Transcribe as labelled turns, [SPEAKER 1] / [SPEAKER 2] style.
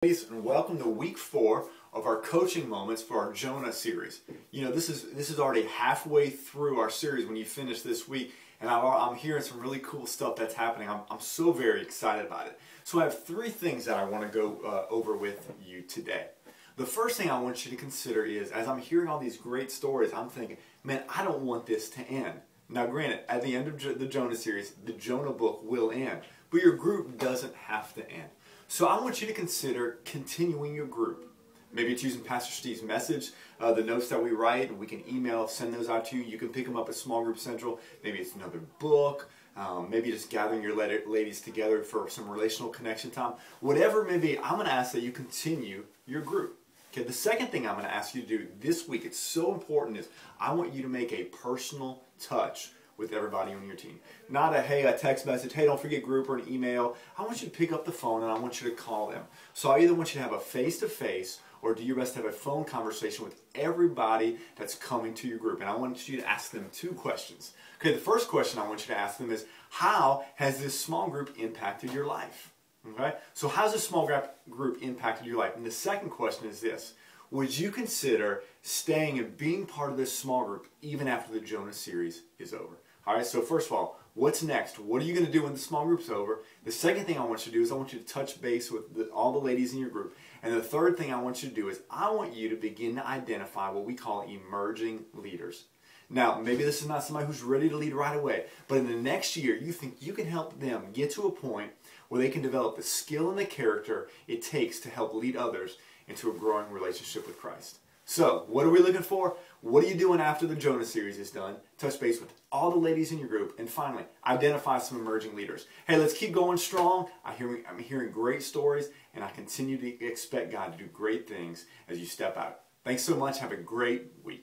[SPEAKER 1] Ladies, and welcome to week 4 of our coaching moments for our Jonah series. You know, this is already halfway through our series when you finish this week, and I'm hearing some really cool stuff that's happening. I'm so very excited about it. So I have 3 things that I want to go over with you today. The first thing I want you to consider is, as I'm hearing all these great stories, I'm thinking, man, I don't want this to end. Now granted, at the end of the Jonah series, the Jonah book will end, but your group doesn't have to end. So I want you to consider continuing your group. Maybe it's using Pastor Steve's message, the notes that we write, and we can email, send those out to you. You can pick them up at Small Group Central. Maybe it's another book. Maybe just gathering your ladies together for some relational connection time. Whatever it may be, I'm going to ask that you continue your group. Okay, the second thing I'm going to ask you to do this week, it's so important, is I want you to make a personal touch with everybody on your team. Not a text message, hey, don't forget group, or an email. I want you to pick up the phone and I want you to call them. So I either want you to have a face-to-face or do your best to have a phone conversation with everybody that's coming to your group. And I want you to ask them 2 questions. Okay, the first question I want you to ask them is, how has this small group impacted your life? Okay, so how's this small group impacted your life? And the second question is this: would you consider staying and being part of this small group even after the Jonah series is over? All right, so first of all, what's next? What are you going to do when the small group's over? The second thing I want you to do is I want you to touch base with all the ladies in your group. And the third thing I want you to do is I want you to begin to identify what we call emerging leaders. Now, maybe this is not somebody who's ready to lead right away, but in the next year, you think you can help them get to a point where they can develop the skill and the character it takes to help lead others into a growing relationship with Christ. So, what are we looking for? What are you doing after the Jonah series is done? Touch base with all the ladies in your group. And finally, identify some emerging leaders. Hey, let's keep going strong. I'm hearing great stories, and I continue to expect God to do great things as you step out. Thanks so much. Have a great week.